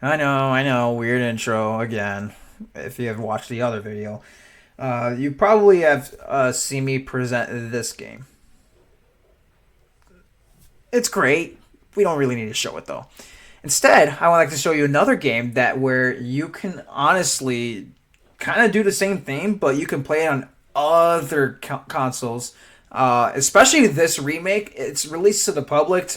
I know, weird intro again. If you have watched the other video, you probably have seen me present this game. It's great. We don't really need to show it though. Instead, I would like to show you another game that where you can honestly kind of do the same thing, but you can play it on other consoles. Especially this remake, it's released to the public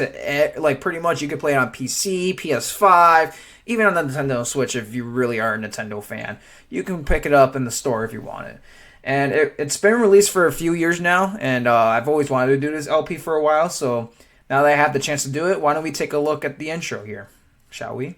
like pretty much you can play it on PC, PS5, even on the Nintendo Switch if you really are a Nintendo fan. You can pick it up in the store if you want it. And it's been released for a few years now, and I've always wanted to do this LP for a while, so now that I have the chance to do it, why don't we take a look at the intro here, shall we?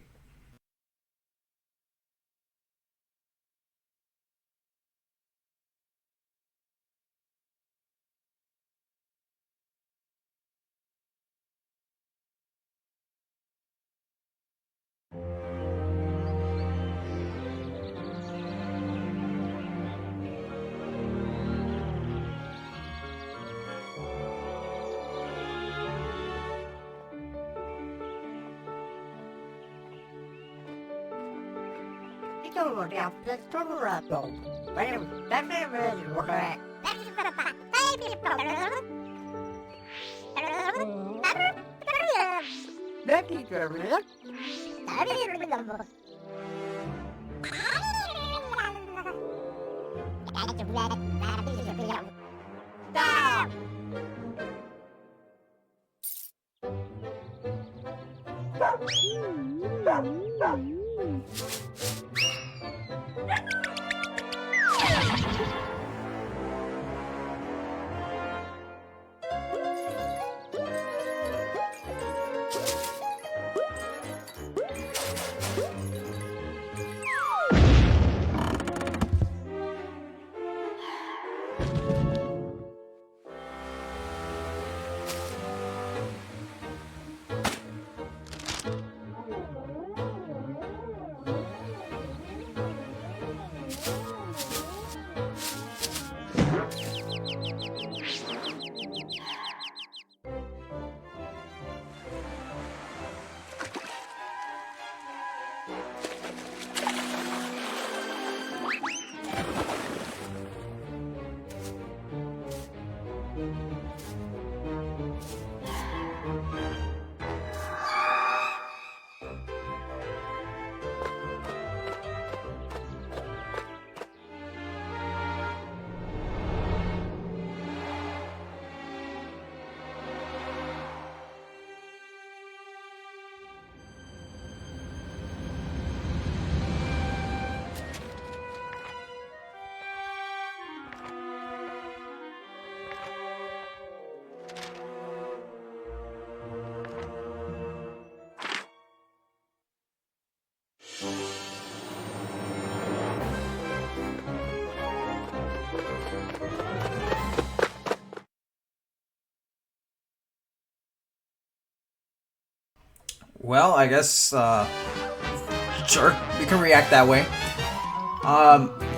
Well, I guess sure you can react that way.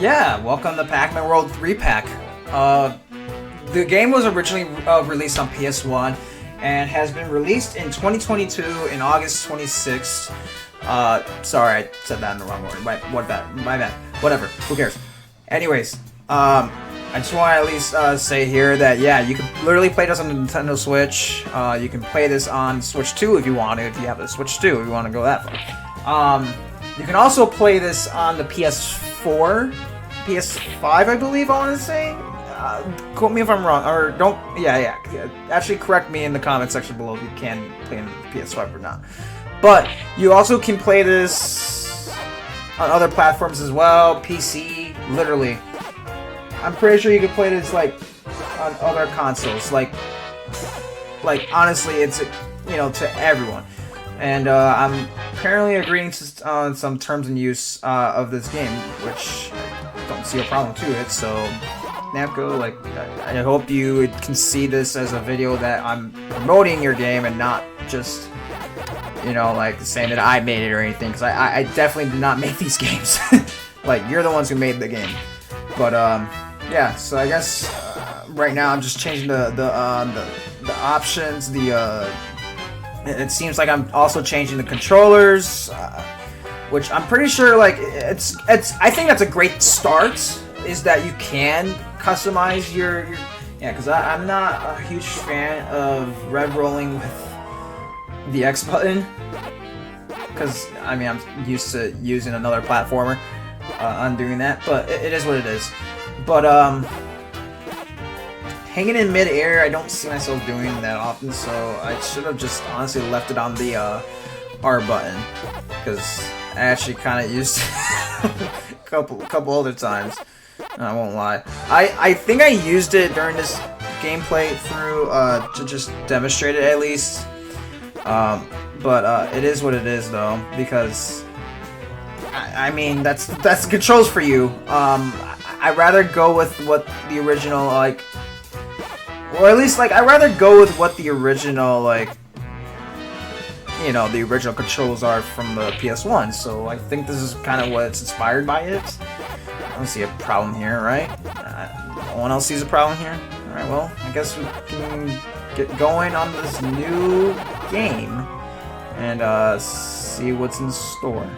Yeah, welcome to Pac-Man World Re-PAC. The game was originally released on PS1 and has been released in 2022 in August 26th. Sorry, I said that in the wrong order. My bad. Whatever. Who cares? Anyways, I just want to at least say here that yeah, you can literally play this on the Nintendo Switch. You can play this on Switch 2 if you want to. If you have a Switch 2, if you want to go that far. You can also play this on the PS4, PS5, I believe. I want to say. Quote me if I'm wrong, or don't. Yeah. Actually, correct me in the comment section below if you can play on PS5 or not. But you also can play this on other platforms as well. PC, literally. I'm pretty sure you can play this like on other consoles. Like honestly, it's to everyone. And I'm apparently agreeing to some terms and use of this game, which I don't see a problem to it. So Namco, like I hope you can see this as a video that I'm promoting your game and not just like saying that I made it or anything. Because I definitely did not make these games. Like you're the ones who made the game. But yeah, so I guess right now I'm just changing the options. It seems like I'm also changing the controllers. which I'm pretty sure like it's. I think that's a great start. Is that you can customize your yeah, because I'm not a huge fan of rev rolling with the X button, because I mean I'm used to using another platformer on doing that, but it is what it is. But hanging in mid-air, I don't see myself doing that often, so I should have just honestly left it on the R button, because I actually kind of used it a couple other times. I won't lie. I think I used it during this gameplay through to just demonstrate it at least. But it is what it is though, because I mean that's controls for you. I'd rather go with what the original like, or at least like I'd rather go with what the original like, you know, the original controls are from the PS1. So I think this is kind of what it's inspired by it. I don't see a problem here, right? No one else sees a problem here? Alright, well, I guess we can get going on this new game and see what's in store.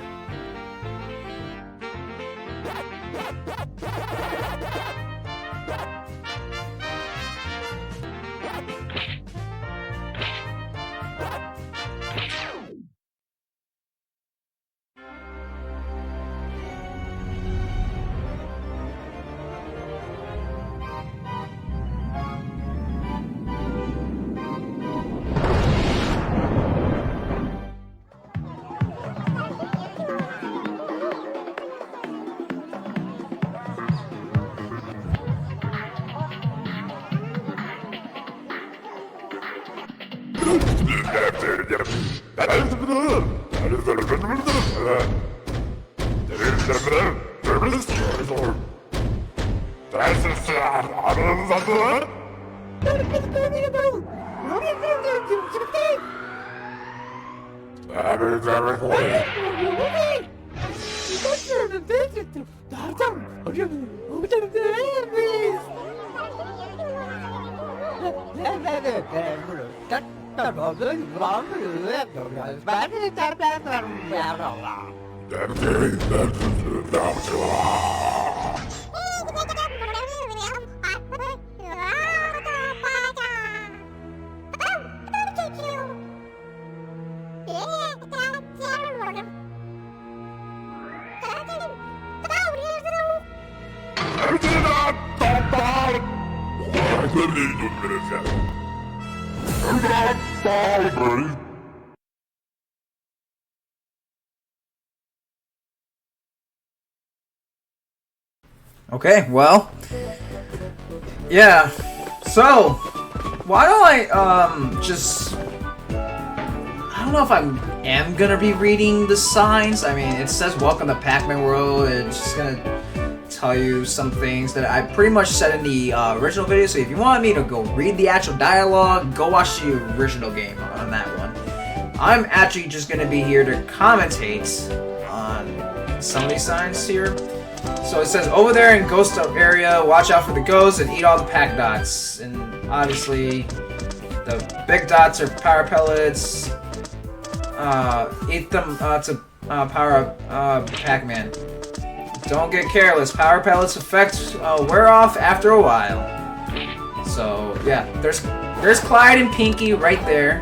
Okay, well, yeah, so, why don't I, just, I don't know if I am gonna be reading the signs. I mean, it says welcome to Pac-Man World. It's just gonna tell you some things that I pretty much said in the original video, so if you want me to go read the actual dialogue, go watch the original game on that one. I'm actually just gonna be here to commentate on some of these signs here. So it says, over there in Ghost area, watch out for the ghosts and eat all the Pac dots. And obviously, the big dots are power pellets. Eat them to power up Pac-Man. Don't get careless. Power pellets effect wear off after a while. So yeah, there's Clyde and Pinky right there.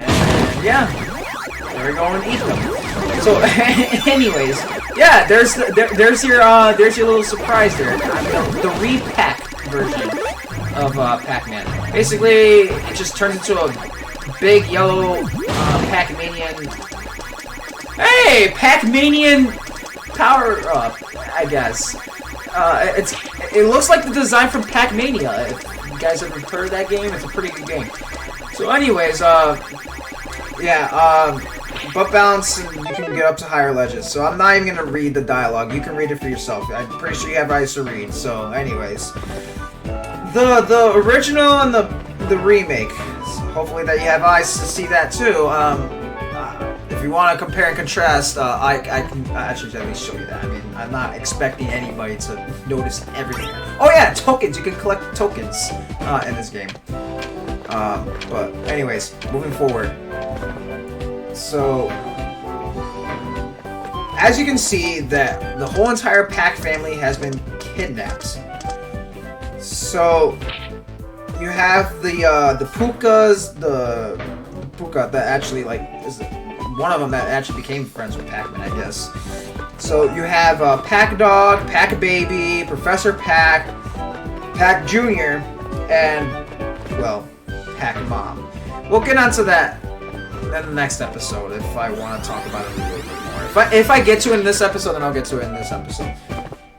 And yeah, there we go and eat them. So anyways. Yeah, there's your little surprise there. The Re-PAC version of Pac-Man. Basically, it just turns into a big yellow Pac-Manian. Hey, Pac-Manian power up, I guess. It looks like the design from Pac-Mania. If you guys ever heard of that game, it's a pretty good game. So, anyways, yeah, butt bounce, and you can get up to higher ledges. So I'm not even gonna read the dialogue. You can read it for yourself. I'm pretty sure you have eyes to read. So, anyways, the original and the remake. So hopefully that you have eyes to see that too. If you want to compare and contrast, I can actually at least show you that. I mean, I'm not expecting anybody to notice everything. Oh yeah, tokens. You can collect tokens in this game. But anyways, moving forward. So as you can see, that the whole entire Pac family has been kidnapped. So you have the Pukas, the Puka that actually like is one of them that actually became friends with Pac-Man, I guess. So you have Pac Dog, Pac Baby, Professor Pac, Pac Jr., and well, Pac Mom. We'll get onto that in the next episode if I want to talk about it a little bit more. If I get to it in this episode, then I'll get to it in this episode.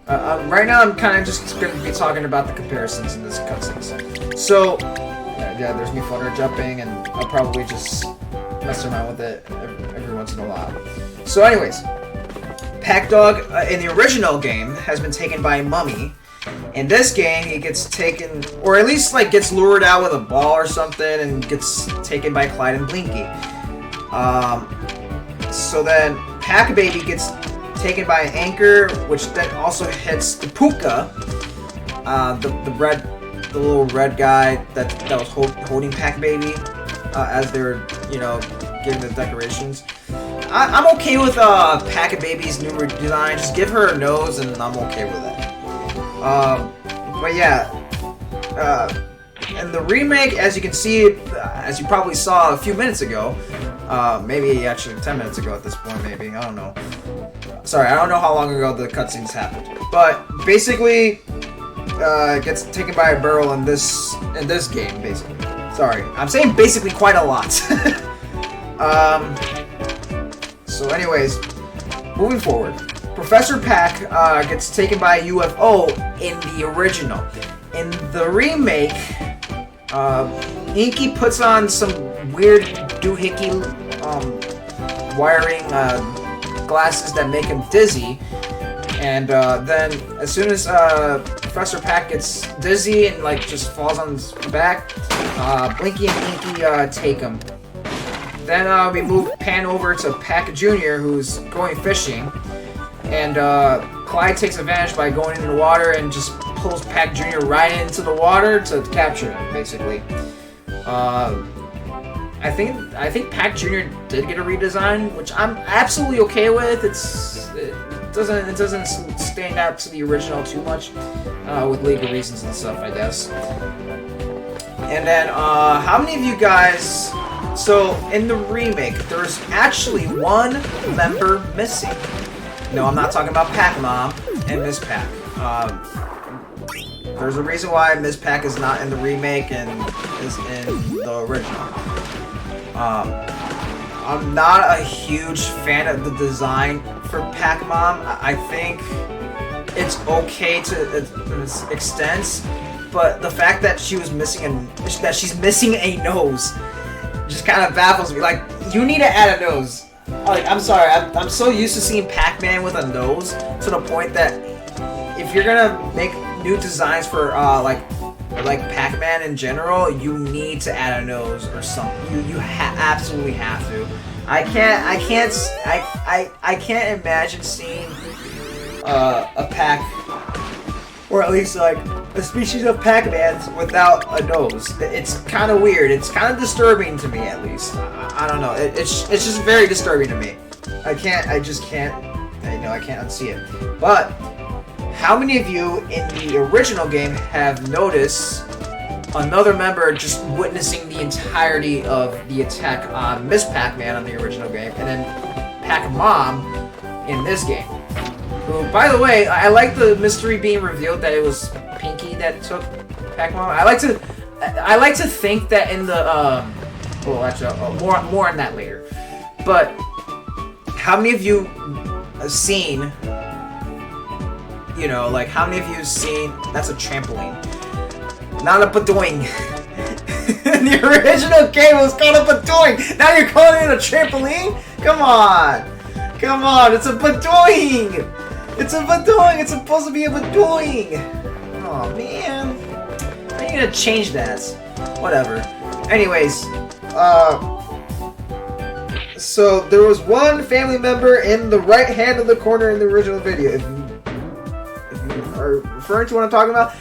Right now, I'm kind of just going to be talking about the comparisons in this cutscenes. So, yeah, there's me flutter jumping, and I'll probably just mess around with it every once in a while. So, anyways, Pac Dog in the original game has been taken by Mummy. In this game, he gets taken, or at least like gets lured out with a ball or something, and gets taken by Clyde and Blinky. So then Pac Baby gets taken by an anchor, which then also hits the Puka, the little red guy that was holding Pac Baby as they were, giving the decorations. I'm okay with Pac Baby's new design. Just give her a nose, and I'm okay with it. But yeah, in the remake, as you can see, as you probably saw a few minutes ago, maybe actually 10 minutes ago at this point, maybe, I don't know. Sorry, I don't know how long ago the cutscenes happened. But basically, gets taken by a barrel in this game, basically. Sorry, I'm saying basically quite a lot. So anyways, moving forward. Professor Pac gets taken by a UFO in the original. In the remake, Inky puts on some weird doohickey wiring glasses that make him dizzy. And then as soon as Professor Pac gets dizzy and like just falls on his back, Blinky and Inky take him. Then we pan over to Pac Jr., who's going fishing. And Clyde takes advantage by going into the water and just pulls Pac Jr. right into the water to capture him, basically. I think Pac Jr. did get a redesign, which I'm absolutely okay with. It doesn't stand out to the original too much, with legal reasons and stuff, I guess. And then how many of you guys? So in the remake, there's actually one member missing. No, I'm not talking about Pac Mom and Miss Pac. There's a reason why Miss Pac is not in the remake and is in the original. I'm not a huge fan of the design for Pac Mom. I think it's okay to an extent, but the fact that she's missing a nose just kind of baffles me. Like, you need to add a nose. Like, I'm sorry, I'm so used to seeing Pac-Man with a nose to the point that if you're gonna make new designs for like Pac-Man in general, you need to add a nose or something. You absolutely have to. I can't imagine seeing a Pac, or at least like a species of Pac-Man without a nose. It's kind of weird. It's kind of disturbing to me, at least. I don't know. It's just very disturbing to me. I can't unsee it. But how many of you in the original game have noticed another member just witnessing the entirety of the attack on Miss Pac-Man on the original game, and then Pac-Mom in this game? Who, by the way, I like the mystery being revealed that it was Pinky that took Pac-Mom. I like to think that in the well, actually, more on that later. But how many of you have seen? Like, how many of you have seen? That's a trampoline, not a padoing. In the original game, it was called a padoing. Now you're calling it a trampoline? Come on, it's a padoing. It's a padoing. It's supposed to be a padoing. Oh man, I need to change that. Whatever. Anyways, so there was one family member in the right hand of the corner in the original video. If you are referring to what I'm talking about,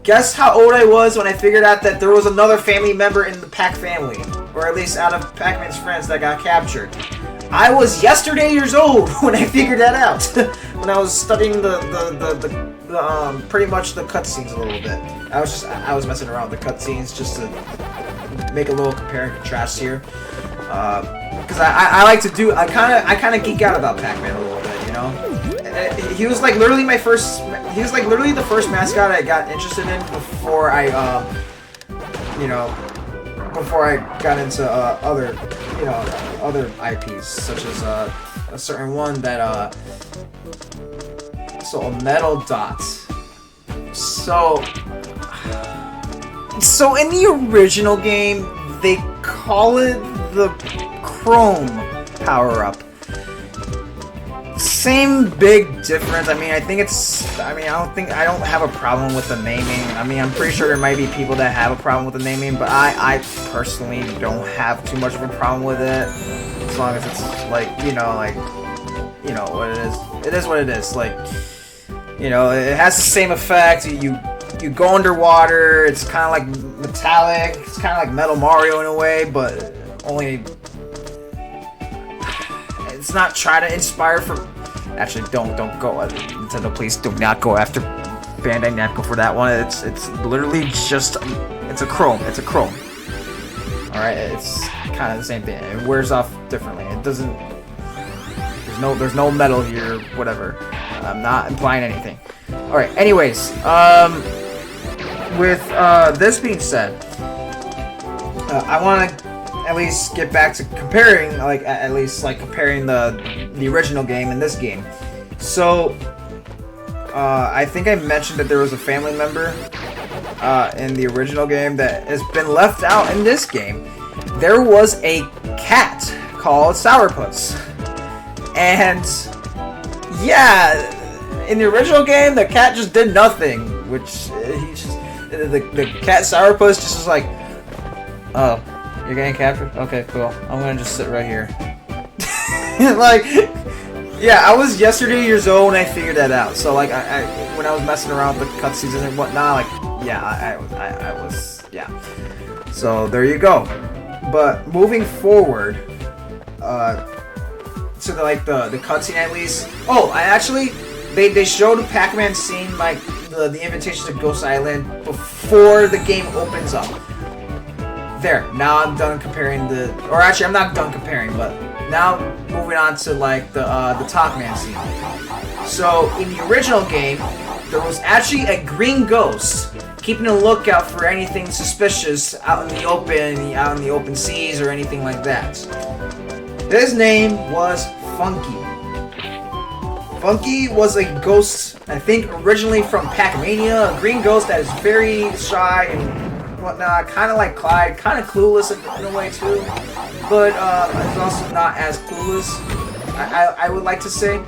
guess how old I was when I figured out that there was another family member in the Pac family, or at least out of Pac-Man's friends that got captured. I was yesterday years old when I figured that out. When I was studying the pretty much the cutscenes a little bit. I was messing around with the cutscenes just to make a little compare and contrast here. Because I like to do, I kind of geek out about Pac-Man a little bit, you know. He was like literally the first mascot I got interested in before I got into other IPs, such as a certain one that so a Metal Dot. So in the original game, they call it the Chrome power-up. Same big difference. I mean, I don't have a problem with the naming. I mean, I'm pretty sure there might be people that have a problem with the naming, but I personally don't have too much of a problem with it. As long as it's like, you know what it is. It is what it is. Like, it has the same effect. You go underwater. It's kind of like metallic. It's kind of like Metal Mario in a way, but only. It's not trying to inspire for. Actually, don't go. Nintendo, please do not go after Bandai Namco for that one. It's literally just it's a Chrome. It's a Chrome. All right, it's kind of the same thing. It wears off differently. It doesn't. There's no metal here. Whatever. I'm not implying anything. All right. Anyways, with this being said, I want to at least get back to comparing, comparing the original game and this game. So, I think I mentioned that there was a family member in the original game that has been left out in this game. There was a cat called Sourpuss, and yeah, in the original game, the cat just did nothing, the cat Sourpuss just was like, oh. You're getting captured? Okay, cool. I'm gonna just sit right here. Like, yeah, I was yesterday years old when I figured that out. So, like, when I was messing around with the cutscenes and whatnot, like, yeah, I was, yeah. So, there you go. But, moving forward, to the cutscene at least. Oh, they showed Pac-Man scene, like, the invitation to Ghost Island before the game opens up. There, now I'm done comparing I'm not done comparing, but now moving on to like the Pac-Man scene. So in the original game, there was actually a green ghost keeping a lookout for anything suspicious out in the open seas or anything like that. His name was Funky. Funky was a ghost, I think originally from Pac-Mania, a green ghost that is very shy and whatnot, kind of like Clyde, kind of clueless in a way too, but it's also not as clueless, I would like to say.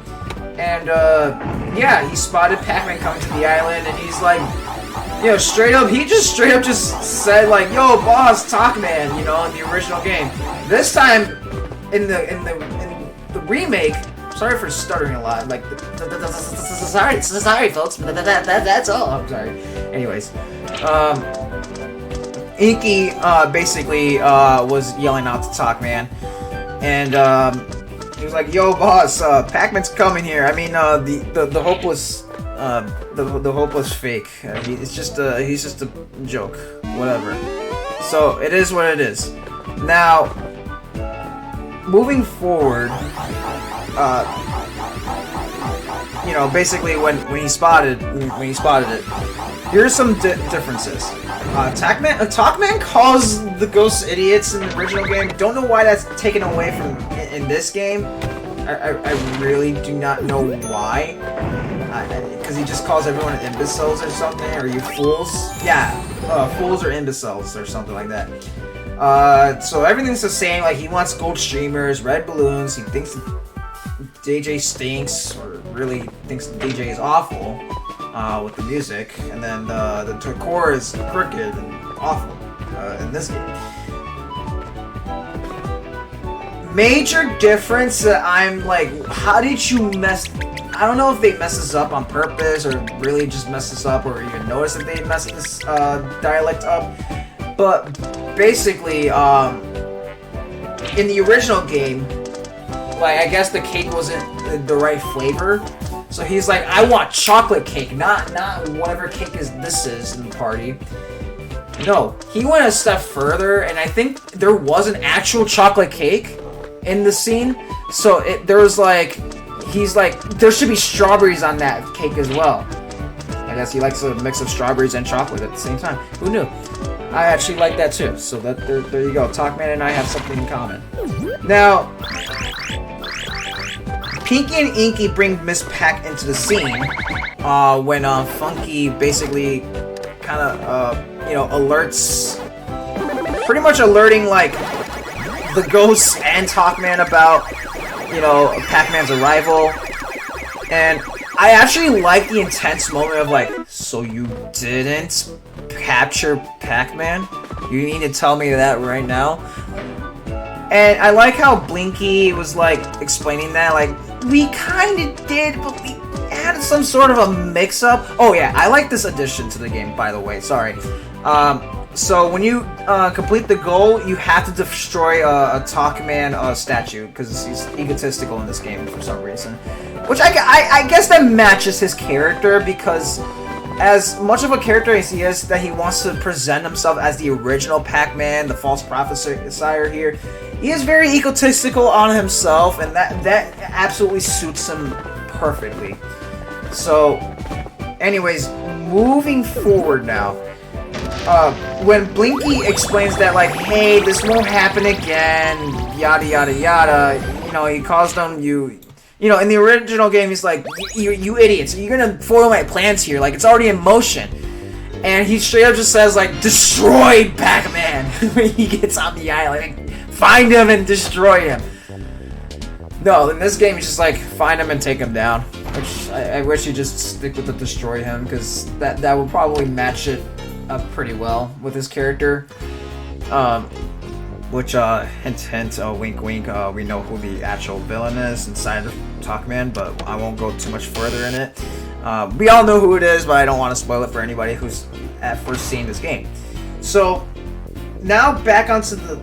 And yeah, he spotted Pac-Man coming to the island, and he's like, straight up just said like, "Yo, boss, Pac-Man," in the original game. This time, in the remake. Sorry for stuttering a lot. Like, sorry, folks. That's all. I'm sorry. Anyways, Inky basically was yelling out to Pac-Man, and he was like, "Yo, boss, Pac-Man's coming here. I mean, the hopeless, the hopeless fake. He's just a joke, whatever." So it is what it is. Now, moving forward, basically when he spotted it, here's some differences. Pac-Man calls the ghosts idiots in the original game. Don't know why that's taken away from in this game. I really do not know why. Because he just calls everyone imbeciles or something, or you fools. Yeah, fools or imbeciles or something like that. So everything's the same. Like, he wants gold streamers, red balloons. He thinks DJ stinks, or really thinks DJ is awful with the music, and then the decor is crooked and awful in this game. Major difference that I'm like, how did you mess? I don't know if they mess this up on purpose or really just mess this up, or even notice that they messed this dialect up. But basically, in the original game, like, I guess the cake wasn't the right flavor. So he's like, I want chocolate cake, not whatever cake this is in the party. No, he went a step further, and I think there was an actual chocolate cake in the scene. So there was like, he's like, there should be strawberries on that cake as well. I guess he likes a mix of strawberries and chocolate at the same time. Who knew? I actually like that too. So there you go. Pac-Man and I have something in common. Now, Pinky and Inky bring Miss Pac into the scene when Funky basically kind of alerts, pretty much alerting like the ghosts and Pac-Man about Pac-Man's arrival. And I actually like the intense moment of like, so you didn't capture Pac-Man? You need to tell me that right now. And I like how Blinky was like explaining that, like, we kind of did, but we had some sort of a mix-up. Oh yeah, I like this addition to the game, by the way. Sorry. So when you complete the goal, you have to destroy a Pac-Man statue because he's egotistical in this game for some reason. Which I guess that matches his character, because as much of a character as he is, that he wants to present himself as the original Pac-Man, the false prophesier here, he is very egotistical on himself, and that absolutely suits him perfectly. So, anyways, moving forward now, when Blinky explains that, like, hey, this won't happen again, yada yada yada, he calls them in the original game, he's like, you idiots, you're gonna foil my plans here, like, it's already in motion. And he straight up just says, like, destroy Pac-Man when he gets on the island. Like, find him and destroy him. No, in this game, he's just like, find him and take him down. Which, I wish he'd just stick with the destroy him, because that would probably match it up pretty well with his character. Which, hint hint, wink wink, we know who the actual villain is inside of Pac-Man, but I won't go too much further in it. We all know who it is, but I don't want to spoil it for anybody who's at first seeing this game. So, now back into the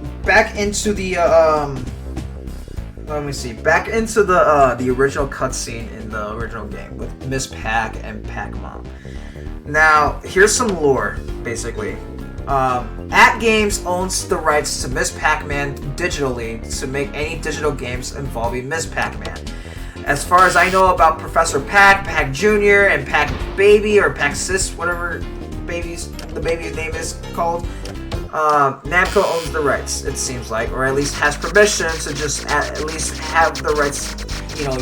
original cutscene in the original game with Miss Pac and Pac-Mom. Now, here's some lore, basically. AtGames owns the rights to Miss Pac-Man digitally to make any digital games involving Miss Pac-Man. As far as I know about Professor Pac, Pac Jr., and Pac Baby, or Pac Sis, whatever the baby's name is called, Namco owns the rights, it seems like, or at least has permission to just at least have the rights,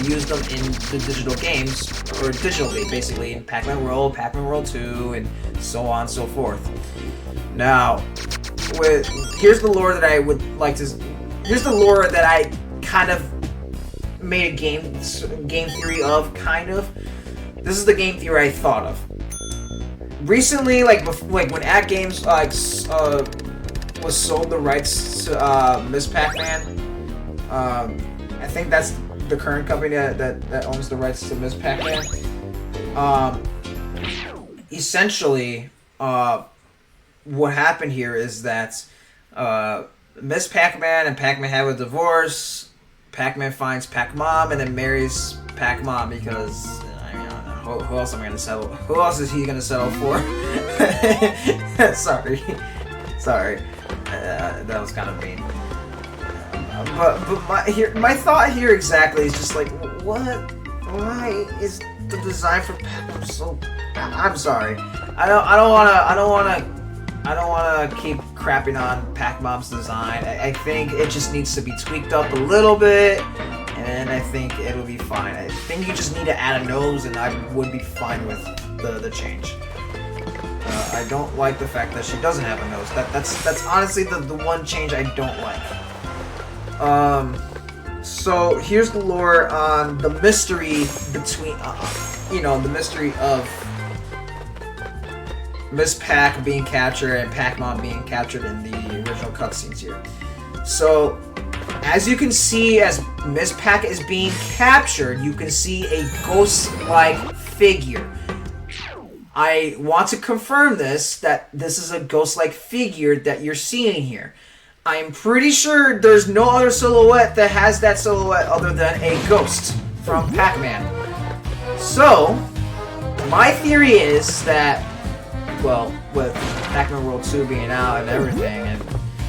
use them in the digital games, or digitally, basically, in Pac-Man World, Pac-Man World 2, and so on and so forth. Now, here's the lore that I would like to. Here's the lore that I kind of made a game theory of, kind of. This is the game theory I thought of. Recently, like when AtGames was sold the rights to Miss Pac-Man. I think that's the current company that owns the rights to Miss Pac-Man. Essentially, what happened here is that Miss Pac-Man and Pac-Man have a divorce. Pac-Man finds Pac-Mom and then marries Pac-Mom because who else am I gonna settle? Who else is he gonna settle for? Sorry, that was kind of mean. But my thought here exactly is just like, what? Why is the design for Pac-Mom so? I'm sorry. I don't wanna keep crapping on Pac-Mom's design. I think it just needs to be tweaked up a little bit, and I think it'll be fine. I think you just need to add a nose, and I would be fine with the change. I don't like the fact that she doesn't have a nose. That's honestly the one change I don't like. So here's the lore on the mystery between, the mystery of Miss Pac being captured and Pac-Mom being captured in the original cutscenes here. So, as you can see, as Miss Pac is being captured, you can see a ghost-like figure. I want to confirm that this is a ghost-like figure that you're seeing here. I'm pretty sure there's no other silhouette that has that silhouette other than a ghost from Pac-Man. So, my theory is that, well, with Pac-Man World 2 being out and everything, and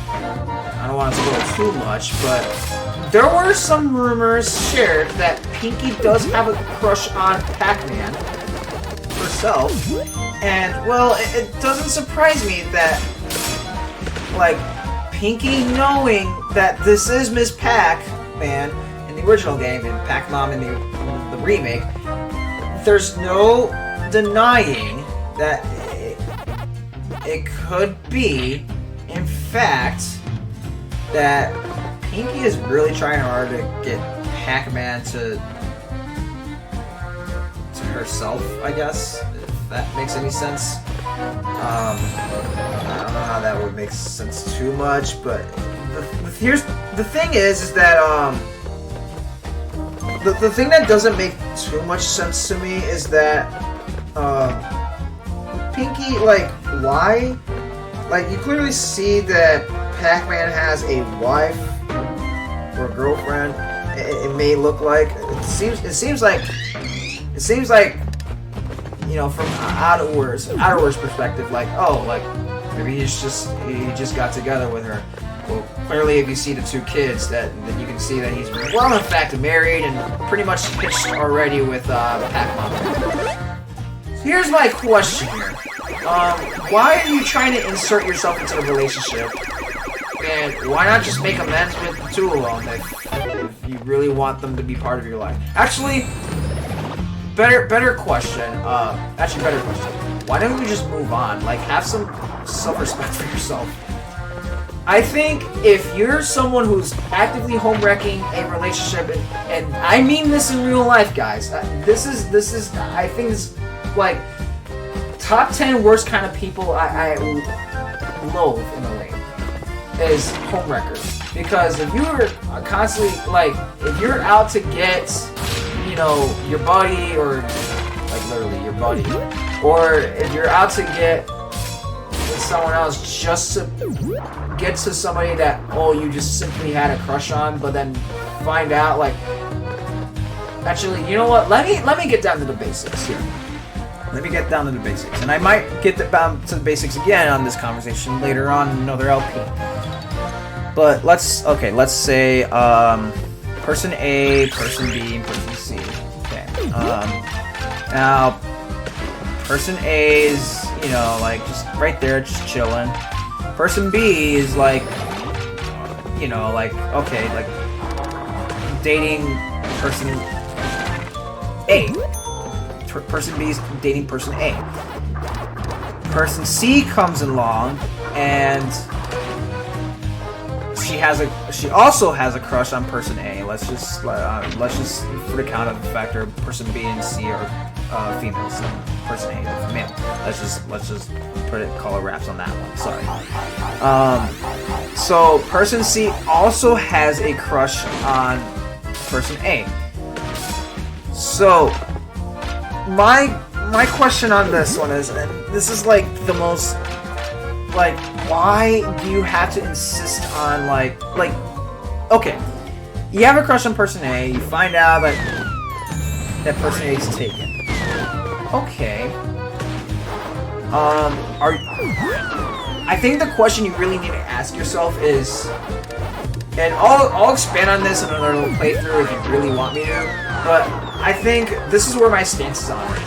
I don't want to spoil too much, but there were some rumors shared that Pinky does have a crush on Pac-Man herself, and, well, it doesn't surprise me that, like, Pinky knowing that this is Ms. Pac-Man in the original game, and Pac-Mom in the remake, there's no denying that it could be, in fact, that Pinky is really trying hard to get Pac-Man to herself, I guess, if that makes any sense. I don't know how that would make sense too much, but the thing is that the thing that doesn't make too much sense to me is that Pinky, like, why? Like, you clearly see that Pac-Man has a wife or a girlfriend. It may look like it seems like you know, from outwards perspective, like, oh, like maybe he just got together with her. Well, clearly, if you see the two kids, then you can see that he's well, in fact, married and pretty much hitched already with Pac-Man. So here's my question here. Why are you trying to insert yourself into the relationship? And why not just make amends with the two of them if you really want them to be part of your life? Actually, better question. Better question. Why don't we just move on? Like, have some self-respect for yourself. I think if you're someone who's actively home-wrecking a relationship, and I mean this in real life, guys. This is I think it's like top 10 worst kind of people I loathe in a way is homewreckers. Because if you're constantly, like, if you're out to get, you know, your buddy, or like literally your buddy, or if you're out to get with someone else just to get to somebody that, oh, you just simply had a crush on, but then find out, like, actually, you know what, let me get down to the basics here. Let me get down to the basics, and I might get down to the basics again on this conversation later on in another LP. But let's say person A, person B, and person C. Okay. Now, person A is, you know, like, just right there, just chilling. Person B is like, you know, like, okay, like, dating person A. Person B is dating person A. Person C comes along, and she also has a crush on person A. Let's just for the count of the factor, person B and C are females, and person A is male. Let's just call it wraps on that one. Sorry. So person C also has a crush on person A. So my question on this one is, and this is like the most, like, why do you have to insist on, like, okay, you have a crush on person A, you find out that person A is taken. Okay. I think the question you really need to ask yourself is, and I'll expand on this in another little playthrough if you really want me to, but I think this is where my stance is on it.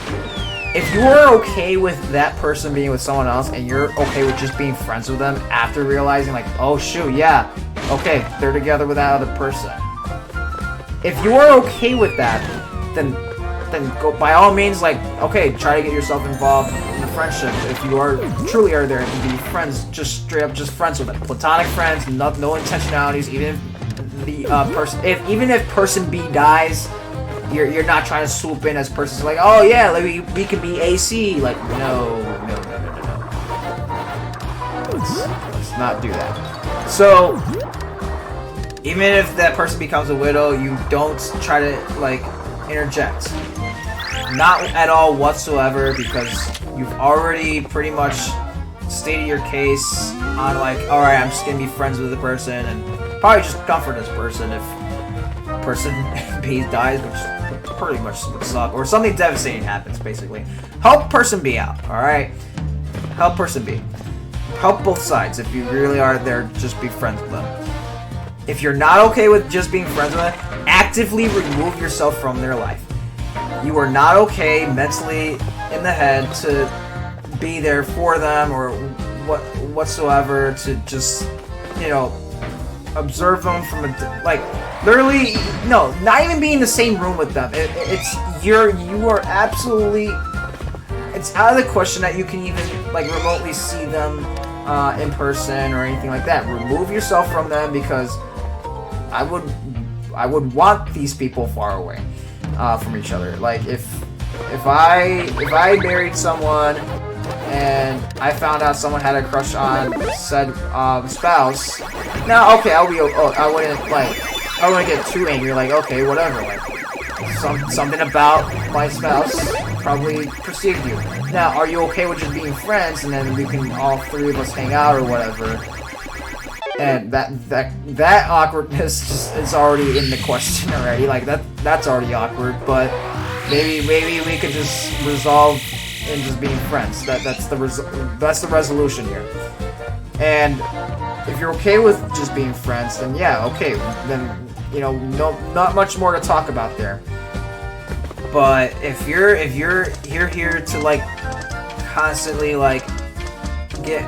If you are okay with that person being with someone else, and you're okay with just being friends with them after realizing, like, oh shoot, yeah, okay, they're together with that other person. If you are okay with that, then go, by all means, like, okay, try to get yourself involved in the friendship. If you truly are there to be friends, just straight up just friends with them, platonic friends, no intentionalities. Even if even if person B dies, you're not trying to swoop in as person like, oh yeah, like we can be AC. Like, no. Let's not do that. So even if that person becomes a widow, you don't try to, like, interject. Not at all whatsoever, because you've already pretty much stated your case on like, alright, I'm just gonna be friends with the person, and probably just comfort this person if person B dies, which pretty much would suck, or something devastating happens, basically. Help person B out, alright? Help person B. Help both sides. If you really are there, just be friends with them. If you're not okay with just being friends with them, actively remove yourself from their life. You are not okay mentally in the head to be there for them or whatsoever, to just, you know, observe them from a, like, literally, no, not even be in the same room with them. You are absolutely, it's out of the question that you can even like remotely see them in person or anything like that. Remove yourself from them, because I would want these people far away from each other. Like if I married someone and I found out someone had a crush on said spouse, now okay, I wouldn't get too angry. Like, okay, whatever. Like something about my spouse probably perceived you. Now, are you okay with just being friends, and then we can all three of us hang out or whatever? And that awkwardness just is already in the question already. Like that's already awkward. But maybe we could just resolve in just being friends. That's the resolution here. And if you're okay with just being friends, then yeah, okay. Then, you know, not much more to talk about there. But if you're here to like constantly like get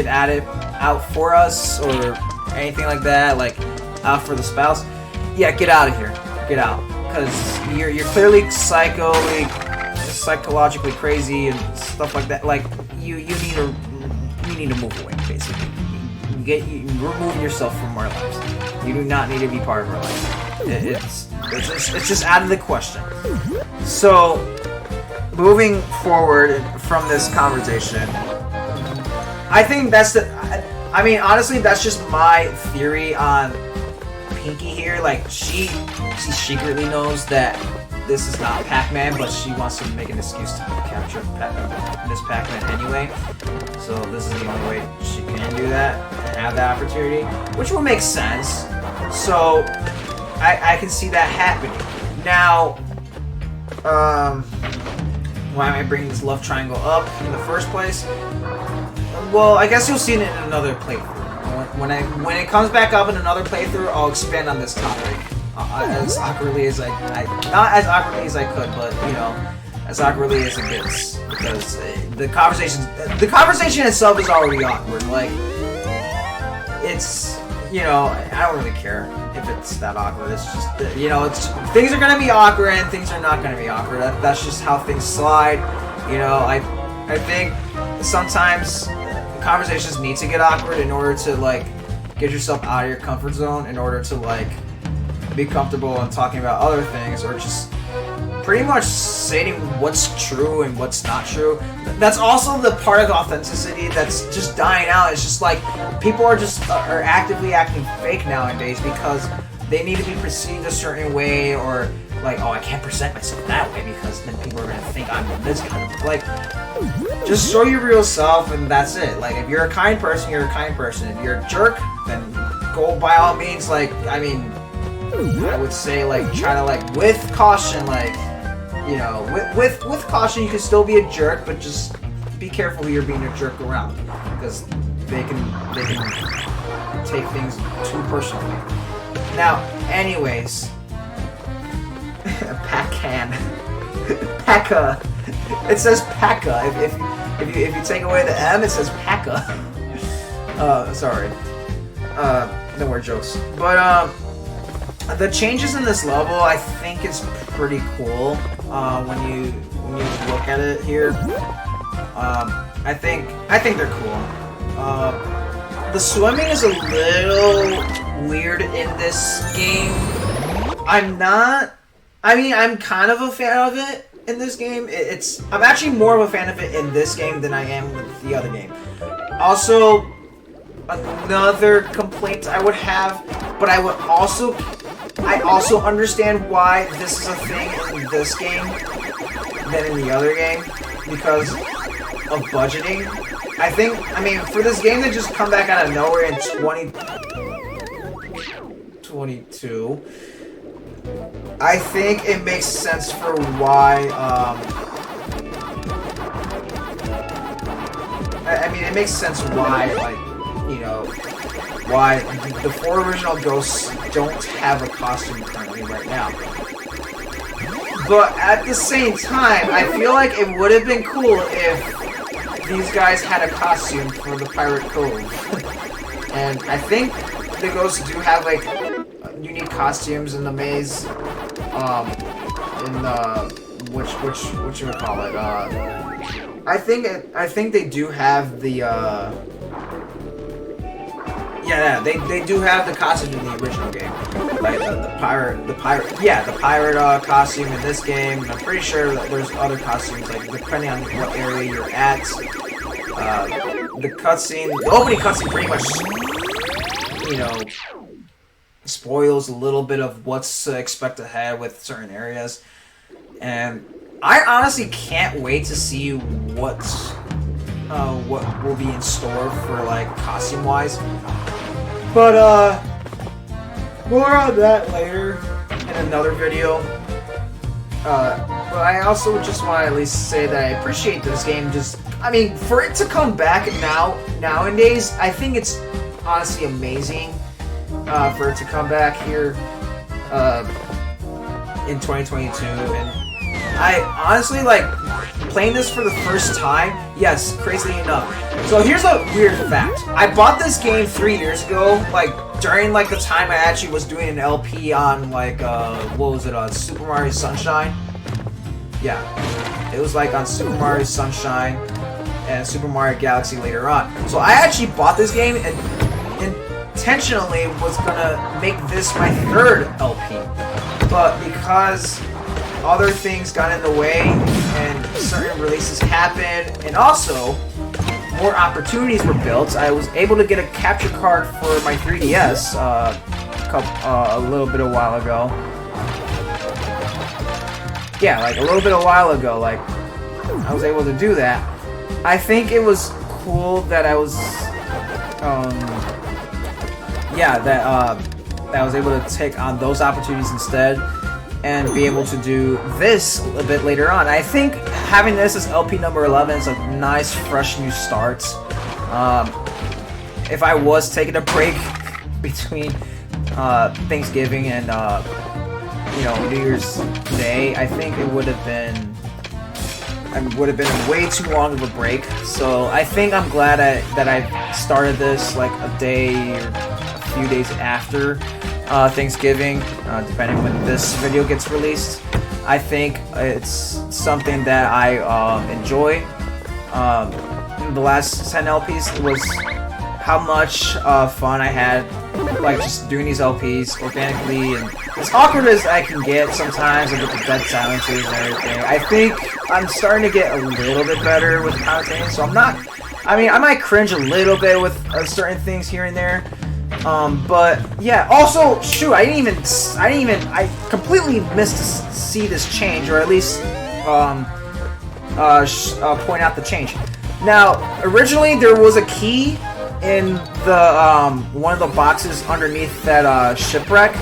at it out for us or anything like that, like out for the spouse, yeah, get out of here. Get out, because you're clearly psychologically crazy and stuff like that. Like you need to move away, basically. You remove yourself from our lives. You do not need to be part of our life. It's just out of the question. So, moving forward from this conversation, I think I mean, honestly, that's just my theory on Pinky here. Like, she secretly knows that this is not Pac-Man, but she wants to make an excuse to capture Miss Pac-Man anyway. So this is the only way she can do that and have that opportunity, which will make sense. So I can see that happening. Now, why am I bringing this love triangle up in the first place? Well, I guess you'll see it in another playthrough. When it comes back up in another playthrough, I'll expand on this topic as awkwardly as not as awkwardly as I could, but you know, as awkwardly as it gets, because the conversation itself is already awkward. Like, it's, you know, I don't really care if it's that awkward. It's just, you know, things are gonna be awkward and things are not gonna be awkward. That's just how things slide. You know, I think sometimes conversations need to get awkward in order to like get yourself out of your comfort zone, in order to like be comfortable in talking about other things, or just pretty much stating what's true and what's not true. That's also the part of authenticity that's just dying out. It's just like people are actively acting fake nowadays because they need to be perceived a certain way, or like, oh, I can't present myself that way because then people are gonna think I'm this kind of, like, just show your real self and that's it. Like, if you're a kind person, you're a kind person. If you're a jerk, then go by all means. Like, I mean, I would say, like, try to, like, with caution, like, you know, with caution, you can still be a jerk, but just be careful who you're being a jerk around, because they can take things too personally. Now, anyways, Pac-Man, P.A.C.A. It says P.A.C.A. If you take away the M, it says P.A.C.A. Sorry. No more jokes. But the changes in this level, I think, is pretty cool. When you look at it here, I think they're cool. The swimming is a little weird in this game. I'm kind of a fan of it in this game. I'm actually more of a fan of it in this game than I am with the other game. Also, another complaint I would have, but I also understand why this is a thing in this game than in the other game, because of budgeting. I think, I mean, for this game to just come back out of nowhere in 2022, I think it makes sense for why, I mean, it makes sense why, like, you know, why the 4 original Ghosts don't have a costume currently right now. But at the same time, I feel like it would have been cool if these guys had a costume for the Pirate Cove. And I think the Ghosts do have, like, unique costumes in the maze, in the, what you would call it, I think they do have the, yeah, they do have the costume in the original game, like the pirate costume in this game. And I'm pretty sure that there's other costumes, like depending on what area you're at. The opening cutscene pretty much, you know, spoils a little bit of what's to expect ahead with certain areas, and I honestly can't wait to see what will be in store for, like, costume-wise. But, more on that later in another video. But I also just want to at least say that I appreciate this game. Just, I mean, for it to come back nowadays, I think it's honestly amazing for it to come back here in 2022. And I honestly, like, playing this for the first time, yes, crazily enough. So here's a weird fact. I bought this game 3 years ago, like, during, like, the time I actually was doing an LP on, like, what was it, Super Mario Sunshine? Yeah, it was, like, on Super Mario Sunshine and Super Mario Galaxy later on. So I actually bought this game and intentionally was gonna make this my 3rd LP. But because other things got in the way and certain releases happened, and also more opportunities were built, I was able to get a capture card for my 3DS a little bit a while ago. Yeah, like a little bit a while ago, like I was able to do that. I think it was cool that I was that I was able to take on those opportunities instead and be able to do this a bit later on. I think having this as LP number 11 is a nice, fresh new start. If I was taking a break between Thanksgiving and New Year's Day, I think it would have been way too long of a break. So I think I'm glad that I started this like a day or a few days after Thanksgiving, depending when this video gets released. I think it's something that I enjoy. The last 10 LPs was how much fun I had, like, just doing these LPs organically, and as awkward as I can get sometimes, I get the dead silences and everything. I think I'm starting to get a little bit better with commentating, so I might cringe a little bit with certain things here and there. But yeah, also, shoot, I completely missed to see this change, or at least, point out the change. Now, originally there was a key in the, one of the boxes underneath that, shipwreck,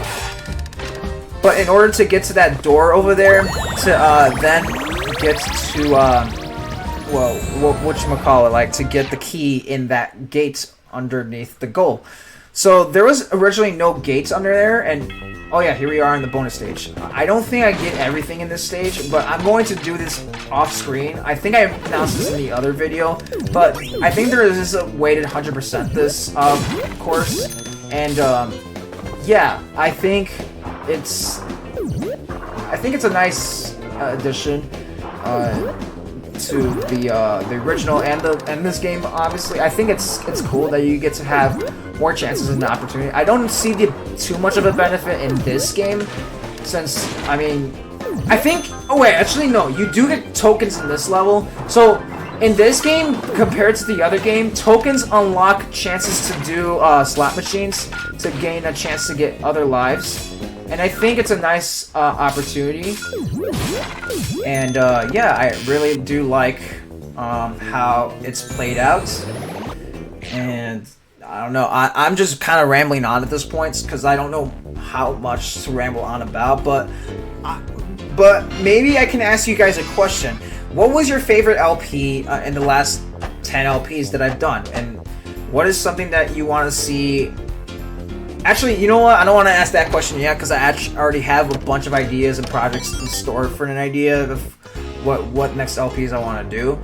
but in order to get to that door over there, to, then get to, whatchamacallit, like, to get the key in that gate underneath the goal. So there was originally no gates under there, and oh yeah, here we are in the bonus stage. I don't think I get everything in this stage, but I'm going to do this off screen. I think I announced this in the other video, but I think there is a way to 100% this course, and yeah, I think it's a nice addition to the original and this game. Obviously, I think it's cool that you get to have more chances and opportunity. I don't see too much of a benefit in this game, since I think. Oh wait, actually no, you do get tokens in this level. So in this game, compared to the other game, tokens unlock chances to do slot machines to gain a chance to get other lives. And I think it's a nice opportunity. And yeah, I really do like how it's played out, and I don't know. I'm just kind of rambling on at this point because I don't know how much to ramble on about. But maybe I can ask you guys a question. What was your favorite LP in the last 10 LPs that I've done? And what is something that you want to see? Actually, you know what? I don't want to ask that question yet because I already have a bunch of ideas and projects in store for an idea of what next LPs I want to do.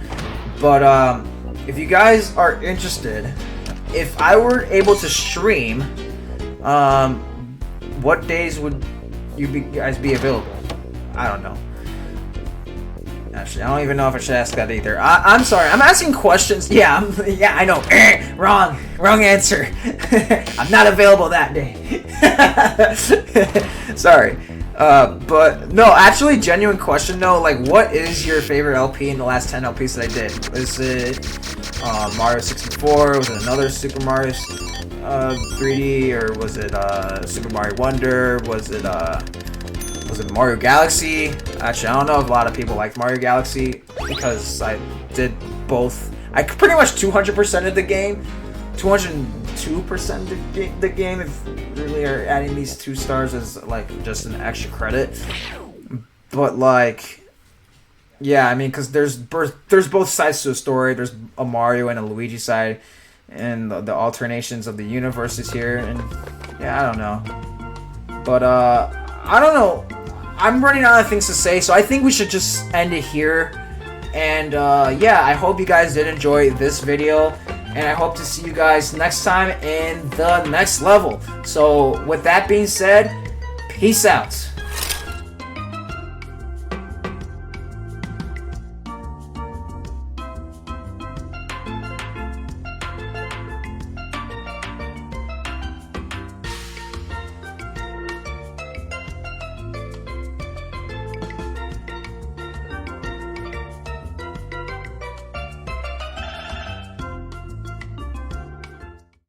But if you guys are interested, if I were able to stream, what days would you guys be available? I don't know. Actually, I don't even know if I should ask that either. I'm sorry. I'm asking questions. Yeah, I know. Wrong answer. I'm not available that day. Sorry. But no, actually, genuine question though. Like, what is your favorite LP in the last 10 LPs that I did? Is it Mario 64? Was it another Super Mario 3D, or was it Super Mario Wonder? Was it Mario Galaxy? Actually, I don't know if a lot of people liked Mario Galaxy because I did both. I pretty much 200%ed the game. 202% the game, if really are adding these 2 stars as like just an extra credit. But like, yeah, I mean, because there's both sides to a story. There's a Mario and a Luigi side, and the alternations of the universes here. And yeah, I don't know. But I don't know. I'm running out of things to say, so I think we should just end it here. And yeah, I hope you guys did enjoy this video, and I hope to see you guys next time in the next level. So with that being said, peace out.